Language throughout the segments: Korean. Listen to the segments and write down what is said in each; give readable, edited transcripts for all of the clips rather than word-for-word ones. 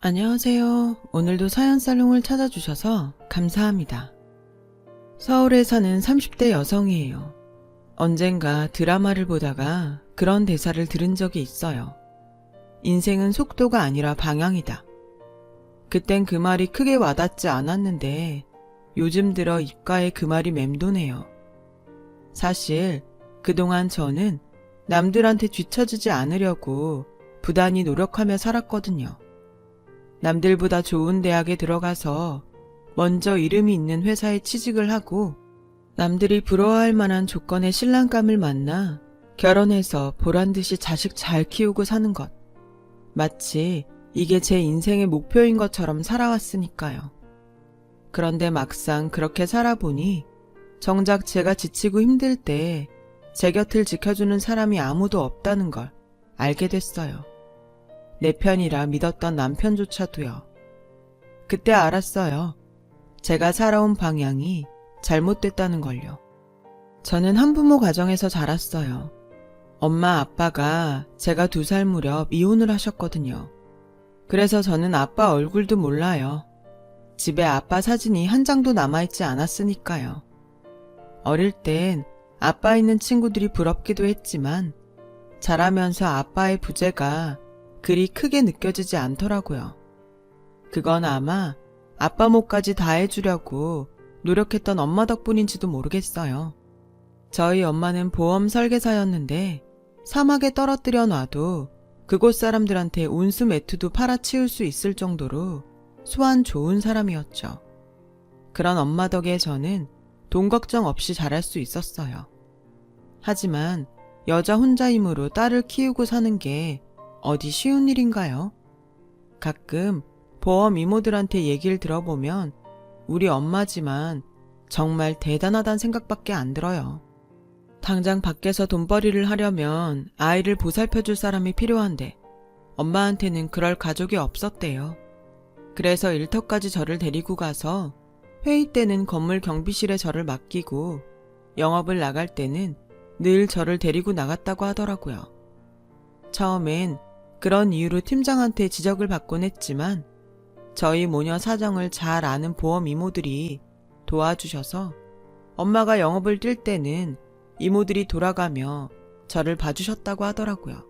안녕하세요. 오늘도 사연살롱을 찾아주셔서 감사합니다. 서울에 사는 30대 여성이에요. 언젠가 드라마를 보다가 그런 대사를 들은 적이 있어요. 인생은 속도가 아니라 방향이다. 그땐 그 말이 크게 와닿지 않았는데 요즘 들어 입가에 그 말이 맴도네요. 사실 그동안 저는 남들한테 뒤처지지 않으려고 부단히 노력하며 살았거든요. 남들보다 좋은 대학에 들어가서 먼저 이름이 있는 회사에 취직을 하고 남들이 부러워할 만한 조건의 신랑감을 만나 결혼해서 보란듯이 자식 잘 키우고 사는 것. 마치 이게 제 인생의 목표인 것처럼 살아왔으니까요. 그런데 막상 그렇게 살아보니 정작 제가 지치고 힘들 때 제 곁을 지켜주는 사람이 아무도 없다는 걸 알게 됐어요. 내 편이라 믿었던 남편조차도요. 그때 알았어요. 제가 살아온 방향이 잘못됐다는 걸요. 저는 한부모 가정에서 자랐어요. 엄마 아빠가 제가 2살 무렵 이혼을 하셨거든요. 그래서 저는 아빠 얼굴도 몰라요. 집에 아빠 사진이 한 장도 남아있지 않았으니까요. 어릴 땐 아빠 있는 친구들이 부럽기도 했지만 자라면서 아빠의 부재가 그리 크게 느껴지지 않더라고요. 그건 아마 아빠 몫까지 다 해주려고 노력했던 엄마 덕분인지도 모르겠어요. 저희 엄마는 보험 설계사였는데 사막에 떨어뜨려 놔도 그곳 사람들한테 운수 매투도 팔아치울 수 있을 정도로 소환 좋은 사람이었죠. 그런 엄마 덕에 저는 돈 걱정 없이 자랄 수 있었어요. 하지만 여자 혼자이므로 딸을 키우고 사는 게 어디 쉬운 일인가요? 가끔 보험 이모들한테 얘기를 들어보면 우리 엄마지만 정말 대단하단 생각밖에 안 들어요. 당장 밖에서 돈벌이를 하려면 아이를 보살펴줄 사람이 필요한데 엄마한테는 그럴 가족이 없었대요. 그래서 일터까지 저를 데리고 가서 회의 때는 건물 경비실에 저를 맡기고 영업을 나갈 때는 늘 저를 데리고 나갔다고 하더라고요. 처음엔 그런 이유로 팀장한테 지적을 받곤 했지만 저희 모녀 사정을 잘 아는 보험 이모들이 도와주셔서 엄마가 영업을 뛸 때는 이모들이 돌아가며 저를 봐주셨다고 하더라고요.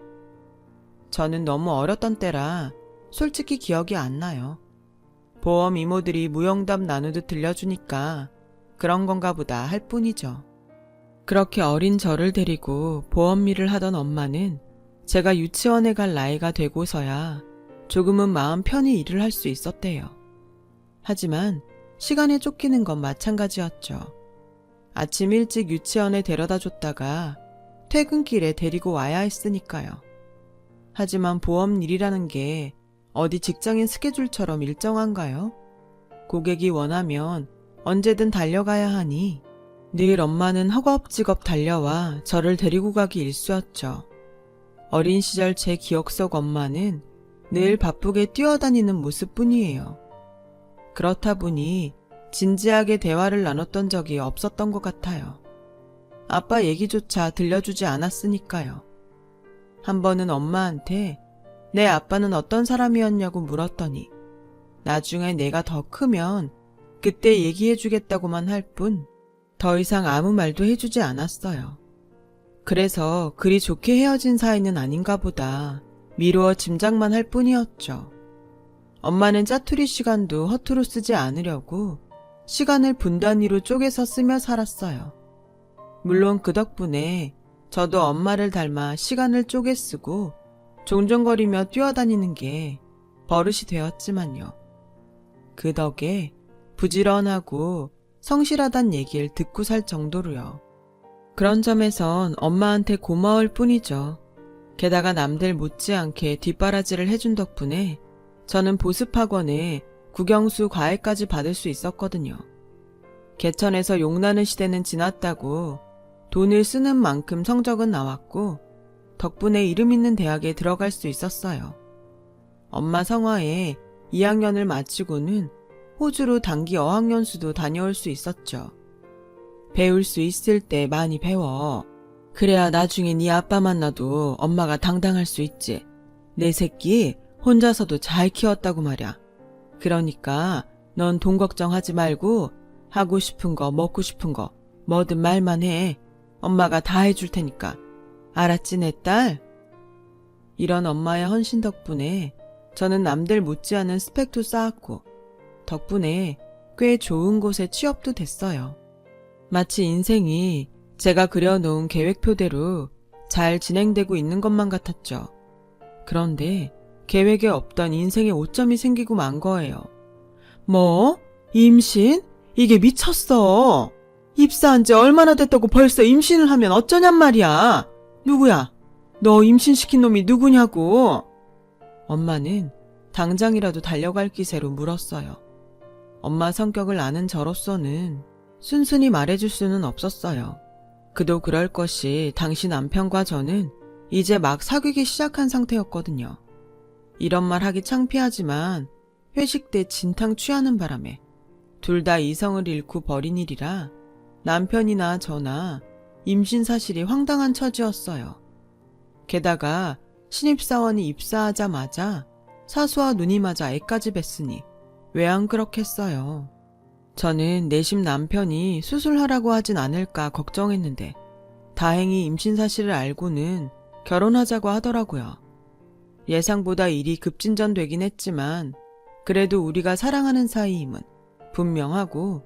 저는 너무 어렸던 때라 솔직히 기억이 안 나요. 보험 이모들이 무용담 나누듯 들려주니까 그런 건가 보다 할 뿐이죠. 그렇게 어린 저를 데리고 보험 일을 하던 엄마는 제가 유치원에 갈 나이가 되고서야 조금은 마음 편히 일을 할 수 있었대요. 하지만 시간에 쫓기는 건 마찬가지였죠. 아침 일찍 유치원에 데려다 줬다가 퇴근길에 데리고 와야 했으니까요. 하지만 보험 일이라는 게 어디 직장인 스케줄처럼 일정한가요? 고객이 원하면 언제든 달려가야 하니 늘 엄마는 허겁지겁 달려와 저를 데리고 가기 일쑤였죠. 어린 시절 제 기억 속 엄마는 늘 바쁘게 뛰어다니는 모습뿐이에요. 그렇다 보니 진지하게 대화를 나눴던 적이 없었던 것 같아요. 아빠 얘기조차 들려주지 않았으니까요. 한 번은 엄마한테 내 아빠는 어떤 사람이었냐고 물었더니 나중에 내가 더 크면 그때 얘기해주겠다고만 할 뿐 더 이상 아무 말도 해주지 않았어요. 그래서 그리 좋게 헤어진 사이는 아닌가 보다 미루어 짐작만 할 뿐이었죠. 엄마는 짜투리 시간도 허투루 쓰지 않으려고 시간을 분 단위로 쪼개서 쓰며 살았어요. 물론 그 덕분에 저도 엄마를 닮아 시간을 쪼개 쓰고 종종거리며 뛰어다니는 게 버릇이 되었지만요. 그 덕에 부지런하고 성실하단 얘기를 듣고 살 정도로요. 그런 점에선 엄마한테 고마울 뿐이죠. 게다가 남들 못지않게 뒷바라지를 해준 덕분에 저는 보습학원에 국영수 과외까지 받을 수 있었거든요. 개천에서 용나는 시대는 지났다고 돈을 쓰는 만큼 성적은 나왔고 덕분에 이름 있는 대학에 들어갈 수 있었어요. 엄마 성화에 2학년을 마치고는 호주로 단기 어학연수도 다녀올 수 있었죠. 배울 수 있을 때 많이 배워. 그래야 나중에 네 아빠 만나도 엄마가 당당할 수 있지. 내 새끼 혼자서도 잘 키웠다고 말이야. 그러니까 넌 돈 걱정하지 말고 하고 싶은 거 먹고 싶은 거 뭐든 말만 해. 엄마가 다 해줄 테니까. 알았지 내 딸? 이런 엄마의 헌신 덕분에 저는 남들 못지않은 스펙도 쌓았고 덕분에 꽤 좋은 곳에 취업도 됐어요. 마치 인생이 제가 그려놓은 계획표대로 잘 진행되고 있는 것만 같았죠. 그런데 계획에 없던 인생의 오점이 생기고 만 거예요. 뭐? 임신? 이게 미쳤어. 입사한 지 얼마나 됐다고 벌써 임신을 하면 어쩌냔 말이야. 누구야? 너 임신시킨 놈이 누구냐고. 엄마는 당장이라도 달려갈 기세로 물었어요. 엄마 성격을 아는 저로서는 순순히 말해줄 수는 없었어요. 그도 그럴 것이 당시 남편과 저는 이제 막 사귀기 시작한 상태였거든요. 이런 말 하기 창피하지만 회식 때 진탕 취하는 바람에 둘 다 이성을 잃고 버린 일이라 남편이나 저나 임신 사실이 황당한 처지였어요. 게다가 신입사원이 입사하자마자 사수와 눈이 맞아 애까지 뱄으니 왜 안 그렇겠어요. 저는 내심 남편이 수술하라고 하진 않을까 걱정했는데 다행히 임신 사실을 알고는 결혼하자고 하더라고요. 예상보다 일이 급진전되긴 했지만 그래도 우리가 사랑하는 사이임은 분명하고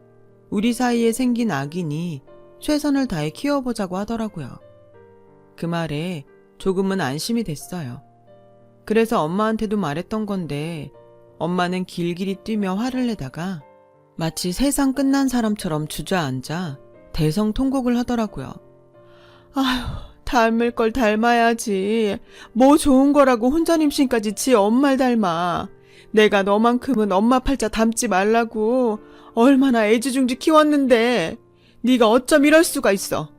우리 사이에 생긴 악인이 최선을 다해 키워보자고 하더라고요. 그 말에 조금은 안심이 됐어요. 그래서 엄마한테도 말했던 건데 엄마는 길길이 뛰며 화를 내다가 마치 세상 끝난 사람처럼 주저앉아 대성통곡을 하더라고요. 아휴, 닮을 걸 닮아야지. 뭐 좋은 거라고 혼전 임신까지 지 엄마를 닮아. 내가 너만큼은 엄마 팔자 닮지 말라고 얼마나 애지중지 키웠는데 네가 어쩜 이럴 수가 있어.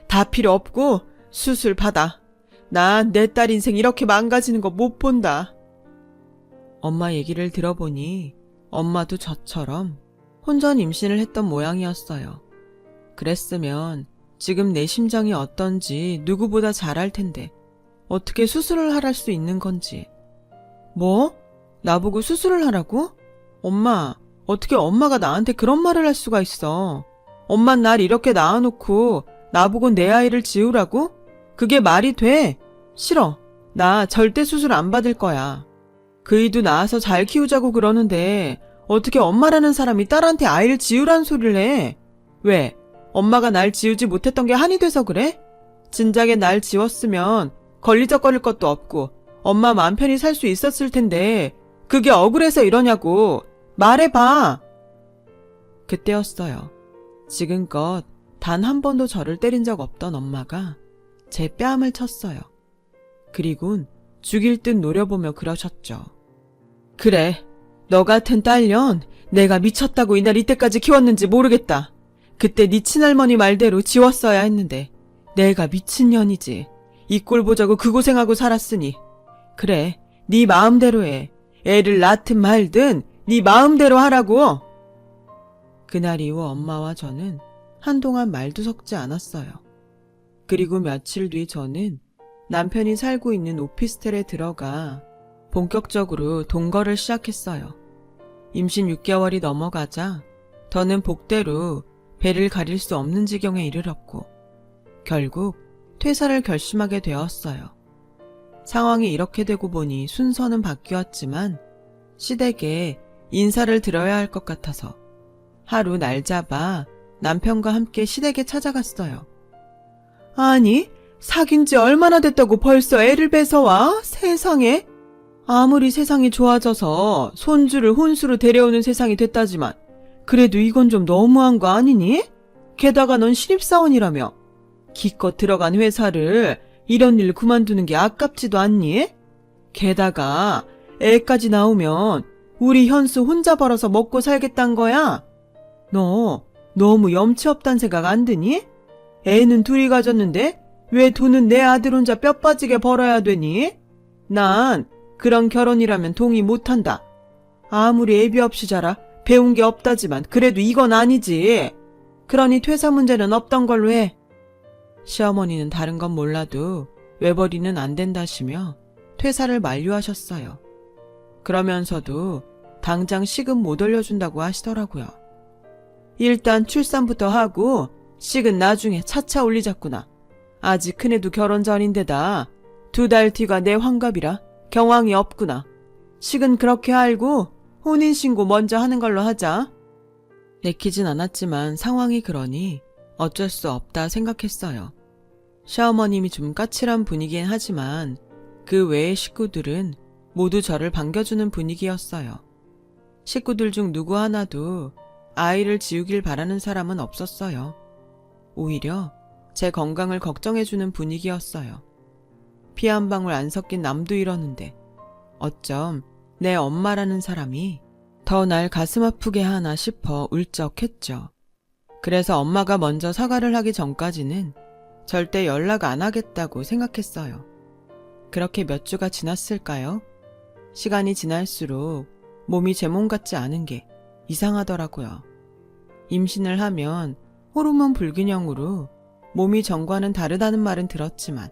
다 필요 없고 수술 받아. 난 내 딸 인생 이렇게 망가지는 거 못 본다. 엄마 얘기를 들어보니 엄마도 저처럼 혼전 임신을 했던 모양이었어요. 그랬으면 지금 내 심정이 어떤지 누구보다 잘 알 텐데 어떻게 수술을 할 수 있는 건지. 뭐? 나보고 수술을 하라고? 엄마, 어떻게 엄마가 나한테 그런 말을 할 수가 있어. 엄만 날 이렇게 낳아놓고 나보고 내 아이를 지우라고? 그게 말이 돼? 싫어. 나 절대 수술 안 받을 거야. 그이도 낳아서 잘 키우자고 그러는데 어떻게 엄마라는 사람이 딸한테 아이를 지우라는 소리를 해? 왜? 엄마가 날 지우지 못했던 게 한이 돼서 그래? 진작에 날 지웠으면 걸리적거릴 것도 없고 엄마 마음 편히 살 수 있었을 텐데 그게 억울해서 이러냐고. 말해봐. 그때였어요. 지금껏 단 한 번도 저를 때린 적 없던 엄마가 제 뺨을 쳤어요. 그리곤 죽일 듯 노려보며 그러셨죠. 그래, 너 같은 딸년 내가 미쳤다고 이날 이때까지 키웠는지 모르겠다. 그때 네 친할머니 말대로 지웠어야 했는데 내가 미친년이지. 이 꼴 보자고 그 고생하고 살았으니. 그래, 네 마음대로 해. 애를 낳든 말든 네 마음대로 하라고. 그날 이후 엄마와 저는 한동안 말도 섞지 않았어요. 그리고 며칠 뒤 저는 남편이 살고 있는 오피스텔에 들어가 본격적으로 동거를 시작했어요. 임신 6개월이 넘어가자 더는 복대로 배를 가릴 수 없는 지경에 이르렀고 결국 퇴사를 결심하게 되었어요. 상황이 이렇게 되고 보니 순서는 바뀌었지만 시댁에 인사를 드려야 할 것 같아서 하루 날 잡아 남편과 함께 시댁에 찾아갔어요. 아니, 사귄 지 얼마나 됐다고 벌써 애를 뺏어와? 세상에. 아무리 세상이 좋아져서 손주를 혼수로 데려오는 세상이 됐다지만 그래도 이건 좀 너무한 거 아니니? 게다가 넌 신입사원이라며. 기껏 들어간 회사를 이런 일 그만두는 게 아깝지도 않니? 게다가 애까지 나오면 우리 현수 혼자 벌어서 먹고 살겠단 거야? 너 너무 염치 없단 생각 안 드니? 애는 둘이 가졌는데 왜 돈은 내 아들 혼자 뼈 빠지게 벌어야 되니? 난 그런 결혼이라면 동의 못한다. 아무리 애비 없이 자라 배운 게 없다지만 그래도 이건 아니지. 그러니 퇴사 문제는 없던 걸로 해. 시어머니는 다른 건 몰라도 외벌이는 안 된다시며 퇴사를 만류하셨어요. 그러면서도 당장 시급 못 올려준다고 하시더라고요. 일단 출산부터 하고 식은 나중에 차차 올리자꾸나. 아직 큰애도 결혼 전인데다 2달 뒤가 내 환갑이라 경황이 없구나. 식은 그렇게 알고 혼인신고 먼저 하는 걸로 하자. 내키진 않았지만 상황이 그러니 어쩔 수 없다 생각했어요. 시어머님이 좀 까칠한 분이긴 하지만 그 외의 식구들은 모두 저를 반겨주는 분위기였어요. 식구들 중 누구 하나도 아이를 지우길 바라는 사람은 없었어요. 오히려 제 건강을 걱정해주는 분위기였어요. 피 한 방울 안 섞인 남도 이러는데 어쩜 내 엄마라는 사람이 더 날 가슴 아프게 하나 싶어 울적했죠. 그래서 엄마가 먼저 사과를 하기 전까지는 절대 연락 안 하겠다고 생각했어요. 그렇게 몇 주가 지났을까요? 시간이 지날수록 몸이 제 몸 같지 않은 게 이상하더라고요. 임신을 하면 호르몬 불균형으로 몸이 전과는 다르다는 말은 들었지만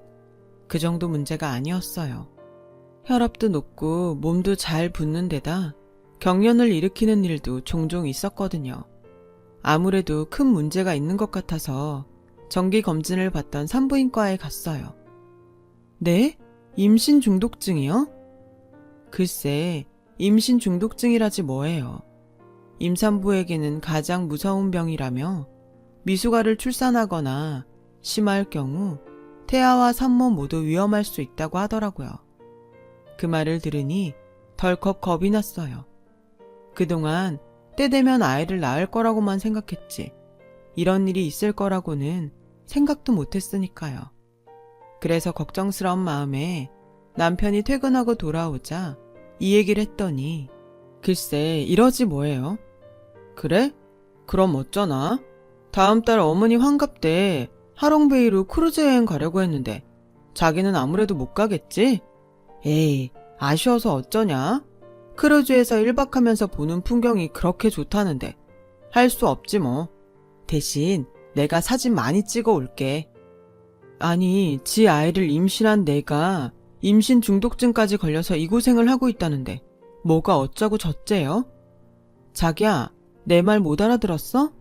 그 정도 문제가 아니었어요. 혈압도 높고 몸도 잘 붓는 데다 경련을 일으키는 일도 종종 있었거든요. 아무래도 큰 문제가 있는 것 같아서 정기검진을 받던 산부인과에 갔어요. 네? 임신 중독증이요? 글쎄, 임신 중독증이라지 뭐예요. 임산부에게는 가장 무서운 병이라며 미숙아를 출산하거나 심할 경우 태아와 산모 모두 위험할 수 있다고 하더라고요. 그 말을 들으니 덜컥 겁이 났어요. 그동안 때 되면 아이를 낳을 거라고만 생각했지 이런 일이 있을 거라고는 생각도 못했으니까요. 그래서 걱정스러운 마음에 남편이 퇴근하고 돌아오자 이 얘기를 했더니 글쎄 이러지 뭐예요. 그래? 그럼 어쩌나? 다음 달 어머니 환갑 때 하롱베이로 크루즈 여행 가려고 했는데 자기는 아무래도 못 가겠지? 에이, 아쉬워서 어쩌냐? 크루즈에서 1박 하면서 보는 풍경이 그렇게 좋다는데 할 수 없지 뭐. 대신 내가 사진 많이 찍어 올게. 아니, 지 아이를 임신한 내가 임신 중독증까지 걸려서 이 고생을 하고 있다는데 뭐가 어쩌고 저째요? 자기야, 내 말 못 알아들었어?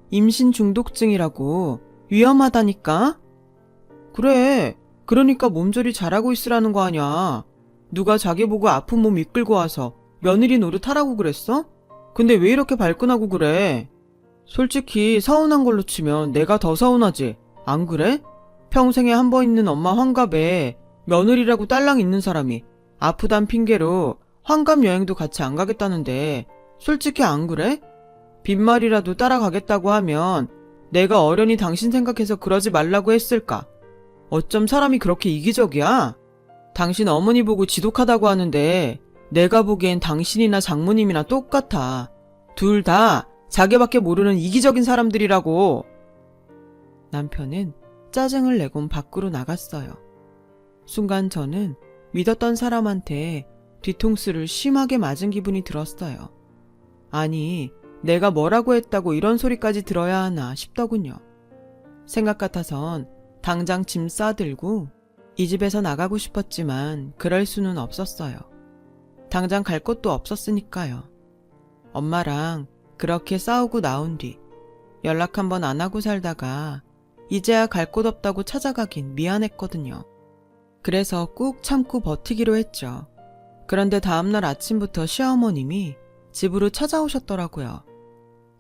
임신 중독증이라고. 위험하다니까? 그래, 그러니까 몸조리 잘하고 있으라는 거 아냐. 누가 자기 보고 아픈 몸 이끌고 와서 며느리 노릇하라고 그랬어? 근데 왜 이렇게 발끈하고 그래? 솔직히 서운한 걸로 치면 내가 더 서운하지. 안 그래? 평생에 한 번 있는 엄마 환갑에 며느리라고 딸랑 있는 사람이 아프단 핑계로 환갑 여행도 같이 안 가겠다는데 솔직히 안 그래? 빈말이라도 따라가겠다고 하면 내가 어련히 당신 생각해서 그러지 말라고 했을까? 어쩜 사람이 그렇게 이기적이야? 당신 어머니 보고 지독하다고 하는데 내가 보기엔 당신이나 장모님이나 똑같아. 둘 다 자기밖에 모르는 이기적인 사람들이라고. 남편은 짜증을 내곤 밖으로 나갔어요. 순간 저는 믿었던 사람한테 뒤통수를 심하게 맞은 기분이 들었어요. 아니, 내가 뭐라고 했다고 이런 소리까지 들어야 하나 싶더군요. 생각 같아선 당장 짐 싸들고 이 집에서 나가고 싶었지만 그럴 수는 없었어요. 당장 갈 곳도 없었으니까요. 엄마랑 그렇게 싸우고 나온 뒤 연락 한번 안 하고 살다가 이제야 갈 곳 없다고 찾아가긴 미안했거든요. 그래서 꾹 참고 버티기로 했죠. 그런데 다음날 아침부터 시어머님이 집으로 찾아오셨더라고요.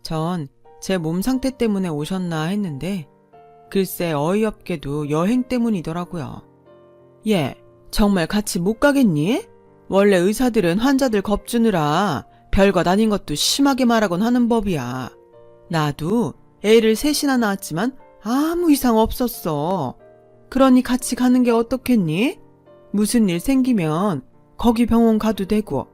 전 제 몸 상태 때문에 오셨나 했는데 글쎄 어이없게도 여행 때문이더라고요. 얘, 정말 같이 못 가겠니? 원래 의사들은 환자들 겁주느라 별것 아닌 것도 심하게 말하곤 하는 법이야. 나도 애를 셋이나 낳았지만 아무 이상 없었어. 그러니 같이 가는 게 어떻겠니? 무슨 일 생기면 거기 병원 가도 되고.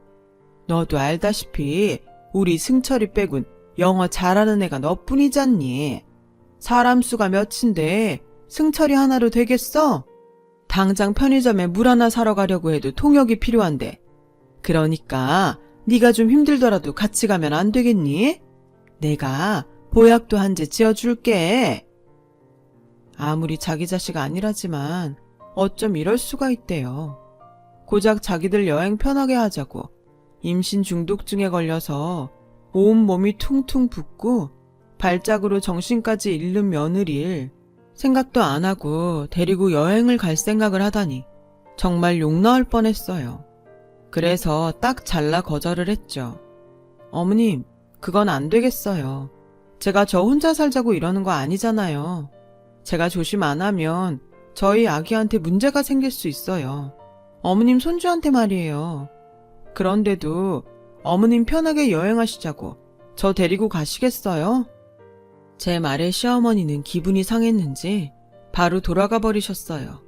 너도 알다시피 우리 승철이 빼곤 영어 잘하는 애가 너뿐이잖니. 사람 수가 몇인데 승철이 하나로 되겠어? 당장 편의점에 물 하나 사러 가려고 해도 통역이 필요한데. 그러니까 네가 좀 힘들더라도 같이 가면 안 되겠니? 내가 보약도 한 제 지어줄게. 아무리 자기 자식 아니라지만 어쩜 이럴 수가 있대요. 고작 자기들 여행 편하게 하자고 임신 중독증에 걸려서 온몸이 퉁퉁 붓고 발작으로 정신까지 잃는 며느리를 생각도 안 하고 데리고 여행을 갈 생각을 하다니 정말 욕 나올 뻔했어요. 그래서 딱 잘라 거절을 했죠. 어머님, 그건 안 되겠어요. 제가 저 혼자 살자고 이러는 거 아니잖아요. 제가 조심 안 하면 저희 아기한테 문제가 생길 수 있어요. 어머님 손주한테 말이에요. 그런데도 어머님 편하게 여행하시자고 저 데리고 가시겠어요? 제 말에 시어머니는 기분이 상했는지 바로 돌아가 버리셨어요.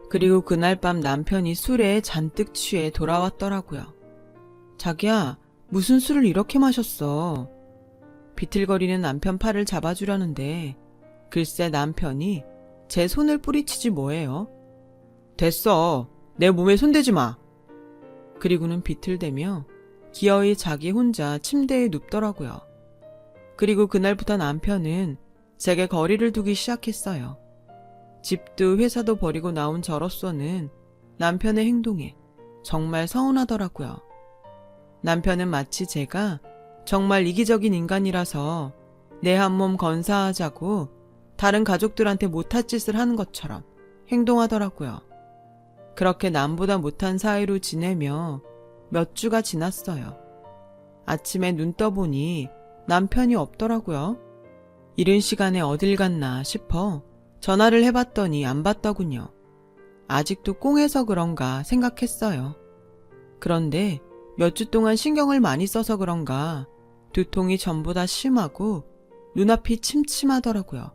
그리고 그날 밤 남편이 술에 잔뜩 취해 돌아왔더라고요. 자기야, 무슨 술을 이렇게 마셨어? 비틀거리는 남편 팔을 잡아주려는데 글쎄 남편이 제 손을 뿌리치지 뭐예요? 됐어. 내 몸에 손대지 마. 그리고는 비틀대며 기어이 자기 혼자 침대에 눕더라고요. 그리고 그날부터 남편은 제게 거리를 두기 시작했어요. 집도 회사도 버리고 나온 저로서는 남편의 행동에 정말 서운하더라고요. 남편은 마치 제가 정말 이기적인 인간이라서 내 한 몸 건사하자고 다른 가족들한테 못할 짓을 하는 것처럼 행동하더라고요. 그렇게 남보다 못한 사이로 지내며 몇 주가 지났어요. 아침에 눈 떠보니 남편이 없더라고요. 이른 시간에 어딜 갔나 싶어 전화를 해봤더니 안 받더군요. 아직도 꽁해서 그런가 생각했어요. 그런데 몇 주 동안 신경을 많이 써서 그런가 두통이 전부 다 심하고 눈앞이 침침하더라고요.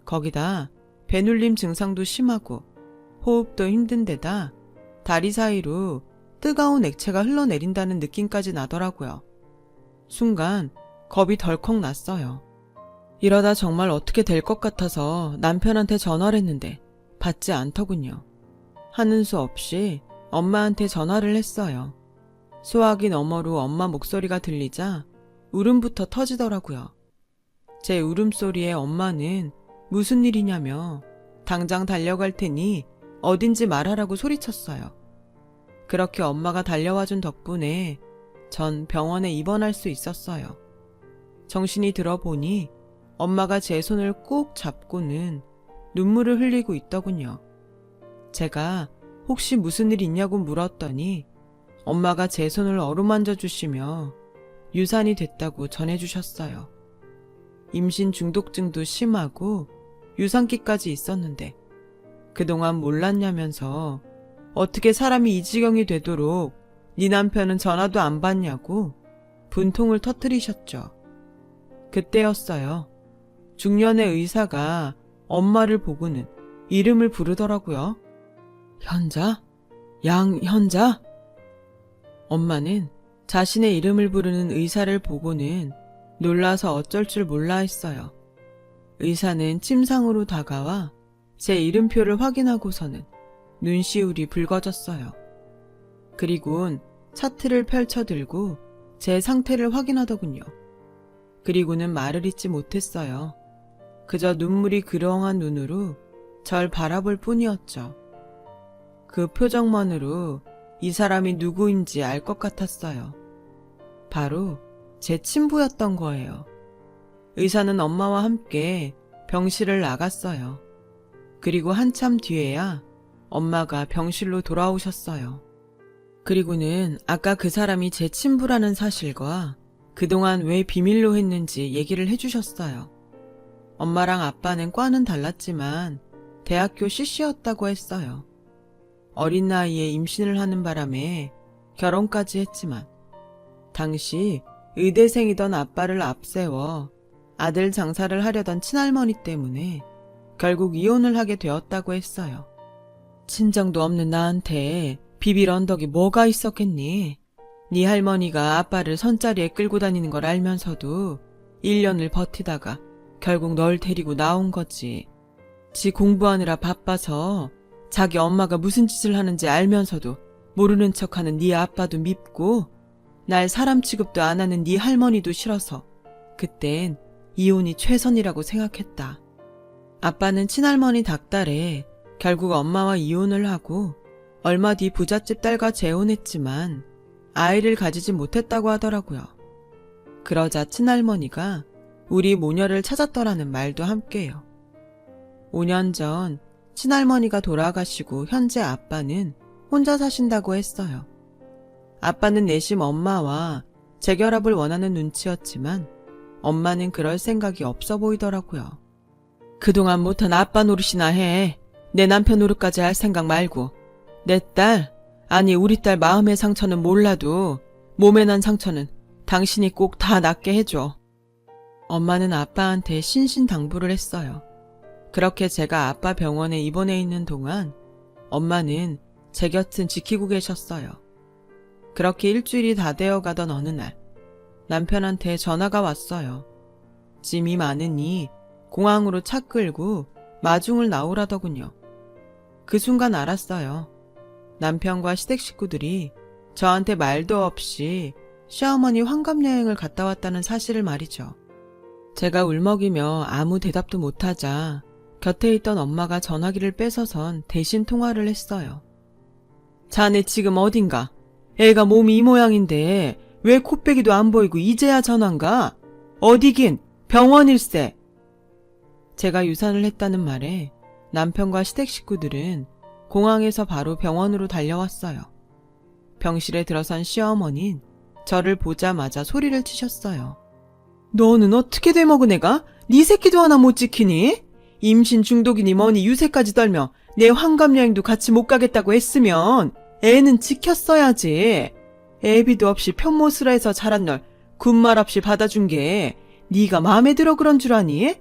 거기다 배눌림 증상도 심하고 호흡도 힘든 데다 다리 사이로 뜨거운 액체가 흘러내린다는 느낌까지 나더라고요. 순간 겁이 덜컥 났어요. 이러다 정말 어떻게 될 것 같아서 남편한테 전화를 했는데 받지 않더군요. 하는 수 없이 엄마한테 전화를 했어요. 소화기 너머로 엄마 목소리가 들리자 울음부터 터지더라고요. 제 울음소리에 엄마는 무슨 일이냐며 당장 달려갈 테니 어딘지 말하라고 소리쳤어요. 그렇게 엄마가 달려와준 덕분에 전 병원에 입원할 수 있었어요. 정신이 들어보니 엄마가 제 손을 꼭 잡고는 눈물을 흘리고 있더군요. 제가 혹시 무슨 일 있냐고 물었더니 엄마가 제 손을 어루만져 주시며 유산이 됐다고 전해주셨어요. 임신 중독증도 심하고 유산기까지 있었는데 그동안 몰랐냐면서 어떻게 사람이 이 지경이 되도록 네 남편은 전화도 안 받냐고 분통을 터뜨리셨죠. 그때였어요. 중년의 의사가 엄마를 보고는 이름을 부르더라고요. 현자? 양현자? 엄마는 자신의 이름을 부르는 의사를 보고는 놀라서 어쩔 줄 몰라 했어요. 의사는 침상으로 다가와 제 이름표를 확인하고서는 눈시울이 붉어졌어요. 그리고는 차트를 펼쳐들고 제 상태를 확인하더군요. 그리고는 말을 잇지 못했어요. 그저 눈물이 그렁한 눈으로 절 바라볼 뿐이었죠. 그 표정만으로 이 사람이 누구인지 알 것 같았어요. 바로 제 친부였던 거예요. 의사는 엄마와 함께 병실을 나갔어요. 그리고 한참 뒤에야 엄마가 병실로 돌아오셨어요. 그리고는 아까 그 사람이 제 친부라는 사실과 그동안 왜 비밀로 했는지 얘기를 해주셨어요. 엄마랑 아빠는 과는 달랐지만 대학교 CC였다고 했어요. 어린 나이에 임신을 하는 바람에 결혼까지 했지만 당시 의대생이던 아빠를 앞세워 아들 장사를 하려던 친할머니 때문에 결국 이혼을 하게 되었다고 했어요. 친정도 없는 나한테 비빌 언덕이 뭐가 있었겠니? 네 할머니가 아빠를 선자리에 끌고 다니는 걸 알면서도 1년을 버티다가 결국 널 데리고 나온 거지. 지 공부하느라 바빠서 자기 엄마가 무슨 짓을 하는지 알면서도 모르는 척하는 네 아빠도 밉고 날 사람 취급도 안 하는 네 할머니도 싫어서 그땐 이혼이 최선이라고 생각했다. 아빠는 친할머니 닥달에 결국 엄마와 이혼을 하고 얼마 뒤 부잣집 딸과 재혼했지만 아이를 가지지 못했다고 하더라고요. 그러자 친할머니가 우리 모녀를 찾았더라는 말도 함께요. 5년 전 친할머니가 돌아가시고 현재 아빠는 혼자 사신다고 했어요. 아빠는 내심 엄마와 재결합을 원하는 눈치였지만 엄마는 그럴 생각이 없어 보이더라고요. 그동안 못한 아빠 노릇이나 해. 내 남편 노릇까지 할 생각 말고. 내 딸, 아니 우리 딸 마음의 상처는 몰라도 몸에 난 상처는 당신이 꼭 다 낫게 해줘. 엄마는 아빠한테 신신당부를 했어요. 그렇게 제가 아빠 병원에 입원해 있는 동안 엄마는 제 곁은 지키고 계셨어요. 그렇게 일주일이 다 되어가던 어느 날 남편한테 전화가 왔어요. 짐이 많으니 공항으로 차 끌고 마중을 나오라더군요. 그 순간 알았어요. 남편과 시댁 식구들이 저한테 말도 없이 시어머니 환갑여행을 갔다 왔다는 사실을 말이죠. 제가 울먹이며 아무 대답도 못하자 곁에 있던 엄마가 전화기를 뺏어선 대신 통화를 했어요. 자네 지금 어딘가? 애가 몸이 이 모양인데 왜 코빼기도 안 보이고 이제야 전화인가? 어디긴 병원일세. 제가 유산을 했다는 말에 남편과 시댁 식구들은 공항에서 바로 병원으로 달려왔어요. 병실에 들어선 시어머니는 저를 보자마자 소리를 치셨어요. 너는 어떻게 돼먹은 애가? 네 새끼도 하나 못 지키니? 임신 중독이니 뭐니 유세까지 떨며 내 환갑여행도 같이 못 가겠다고 했으면 애는 지켰어야지. 애비도 없이 편모스라 해서 자란 널 군말 없이 받아준 게 네가 마음에 들어 그런 줄 아니?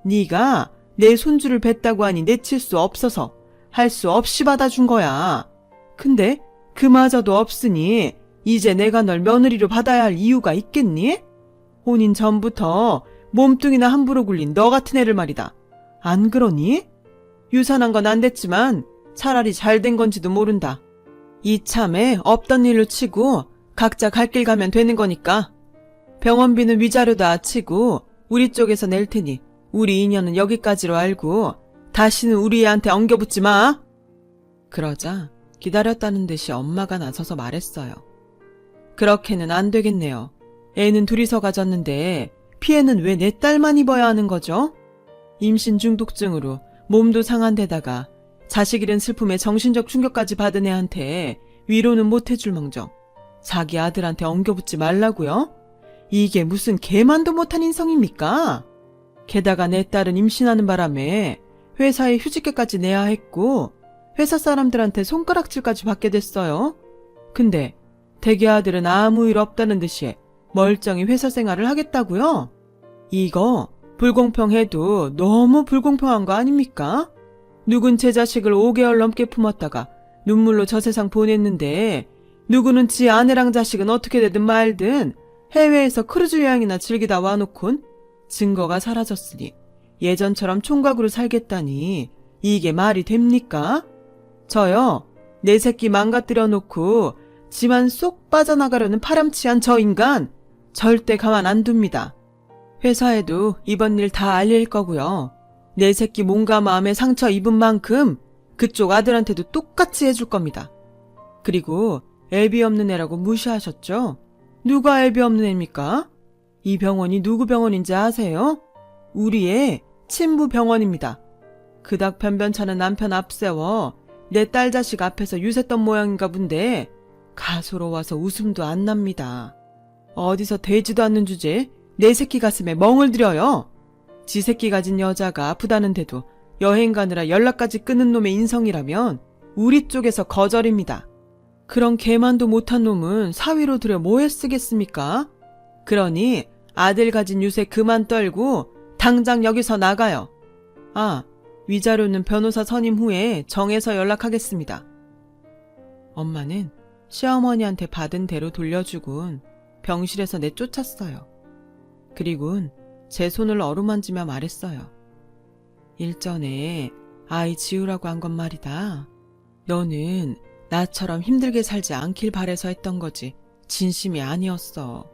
네가 내 손주를 뵀다고 하니 내칠 수 없어서 할 수 없이 받아준 거야. 근데 그마저도 없으니 이제 내가 널 며느리로 받아야 할 이유가 있겠니? 혼인 전부터 몸뚱이나 함부로 굴린 너 같은 애를 말이다. 안 그러니? 유산한 건 안 됐지만 차라리 잘 된 건지도 모른다. 이참에 없던 일로 치고 각자 갈 길 가면 되는 거니까. 병원비는 위자료 다 치고 우리 쪽에서 낼 테니 우리 인연은 여기까지로 알고 다시는 우리 애한테 엉겨붙지 마. 그러자 기다렸다는 듯이 엄마가 나서서 말했어요. 그렇게는 안 되겠네요. 애는 둘이서 가졌는데 피해는 왜 내 딸만 입어야 하는 거죠? 임신 중독증으로 몸도 상한 데다가 자식 잃은 슬픔에 정신적 충격까지 받은 애한테 위로는 못 해줄 망정 자기 아들한테 엉겨붙지 말라고요? 이게 무슨 개만도 못한 인성입니까? 게다가 내 딸은 임신하는 바람에 회사에 휴직계까지 내야 했고 회사 사람들한테 손가락질까지 받게 됐어요. 근데 대개 아들은 아무 일 없다는 듯이 멀쩡히 회사 생활을 하겠다고요? 이거 불공평해도 너무 불공평한 거 아닙니까? 누군 제 자식을 5개월 넘게 품었다가 눈물로 저 세상 보냈는데 누구는 지 아내랑 자식은 어떻게 되든 말든 해외에서 크루즈 여행이나 즐기다 와놓곤 증거가 사라졌으니 예전처럼 총각으로 살겠다니 이게 말이 됩니까? 저요, 내 새끼 망가뜨려 놓고 지만 쏙 빠져나가려는 파렴치한 저 인간 절대 가만 안 둡니다. 회사에도 이번 일 다 알릴 거고요. 내 새끼 몸과 마음에 상처 입은 만큼 그쪽 아들한테도 똑같이 해줄 겁니다. 그리고 애비 없는 애라고 무시하셨죠? 누가 애비 없는 애입니까? 이 병원이 누구 병원인지 아세요? 우리의 친부 병원입니다. 그닥 변변찮은 남편 앞세워 내 딸 자식 앞에서 유세했던 모양인가 본데 가소로워서 웃음도 안 납니다. 어디서 되지도 않는 주제에 내 새끼 가슴에 멍을 들여요. 지 새끼 가진 여자가 아프다는데도 여행 가느라 연락까지 끊은 놈의 인성이라면 우리 쪽에서 거절입니다. 그런 개만도 못한 놈은 사위로 들여 뭐에 쓰겠습니까? 그러니 아들 가진 유세 그만 떨고 당장 여기서 나가요. 아, 위자료는 변호사 선임 후에 정해서 연락하겠습니다. 엄마는 시어머니한테 받은 대로 돌려주곤 병실에서 내쫓았어요. 그리곤 제 손을 어루만지며 말했어요. 일전에 아이 지우라고 한 건 말이다. 너는 나처럼 힘들게 살지 않길 바래서 했던 거지 진심이 아니었어.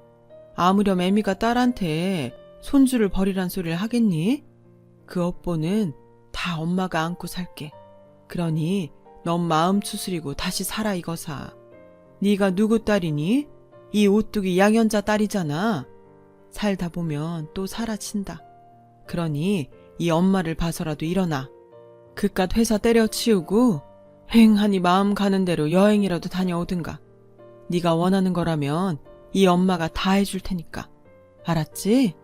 아무렴 애미가 딸한테 손주를 버리란 소리를 하겠니? 그 업보는 다 엄마가 안고 살게. 그러니 넌 마음 추스리고 다시 살아 이거사. 네가 누구 딸이니? 이 오뚜기 양현자 딸이잖아. 살다 보면 또 사라진다. 그러니 이 엄마를 봐서라도 일어나. 그깟 회사 때려치우고 휑하니 마음 가는 대로 여행이라도 다녀오든가. 네가 원하는 거라면 이 엄마가 다 해줄 테니까. 알았지?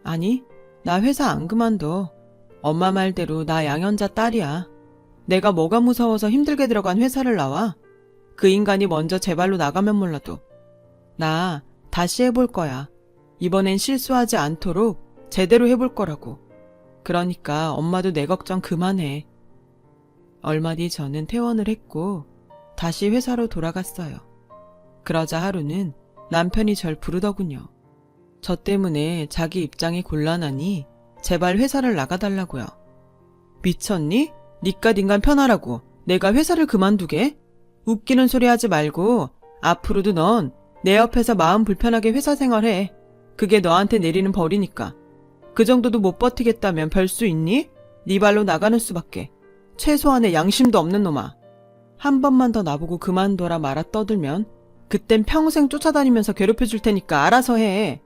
아니, 나 회사 안 그만둬. 엄마 말대로 나 양현자 딸이야. 내가 뭐가 무서워서 힘들게 들어간 회사를 나와. 그 인간이 먼저 제 발로 나가면 몰라도. 나 다시 해볼 거야. 이번엔 실수하지 않도록 제대로 해볼 거라고. 그러니까 엄마도 내 걱정 그만해. 얼마 뒤 저는 퇴원을 했고 다시 회사로 돌아갔어요. 그러자 하루는 남편이 절 부르더군요. 저 때문에 자기 입장이 곤란하니 제발 회사를 나가달라고요. 미쳤니? 니깟 인간 편하라고 내가 회사를 그만두게? 웃기는 소리 하지 말고 앞으로도 넌 내 옆에서 마음 불편하게 회사 생활해. 그게 너한테 내리는 벌이니까. 그 정도도 못 버티겠다면 별 수 있니? 네 발로 나가는 수밖에. 최소한의 양심도 없는 놈아. 한 번만 더 나보고 그만둬라 말아 떠들면 그땐 평생 쫓아다니면서 괴롭혀줄 테니까 알아서 해.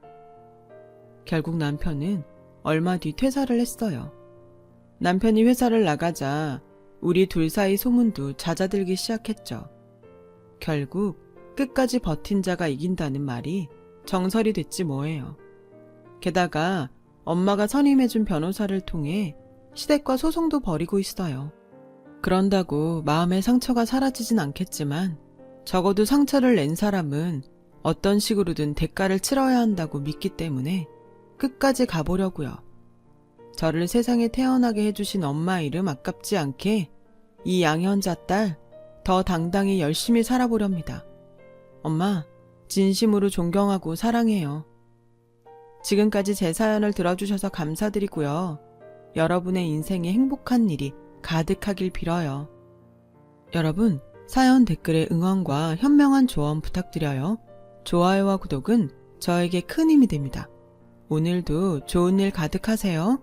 결국 남편은 얼마 뒤 퇴사를 했어요. 남편이 회사를 나가자 우리 둘 사이 소문도 잦아들기 시작했죠. 결국 끝까지 버틴 자가 이긴다는 말이 정설이 됐지 뭐예요. 게다가 엄마가 선임해준 변호사를 통해 시댁과 소송도 벌이고 있어요. 그런다고 마음의 상처가 사라지진 않겠지만 적어도 상처를 낸 사람은 어떤 식으로든 대가를 치러야 한다고 믿기 때문에 끝까지 가보려고요. 저를 세상에 태어나게 해주신 엄마 이름 아깝지 않게 이 양현자 딸 더 당당히 열심히 살아보렵니다. 엄마, 진심으로 존경하고 사랑해요. 지금까지 제 사연을 들어주셔서 감사드리고요. 여러분의 인생에 행복한 일이 가득하길 빌어요. 여러분, 사연 댓글에 응원과 현명한 조언 부탁드려요. 좋아요와 구독은 저에게 큰 힘이 됩니다. 오늘도 좋은 일 가득하세요.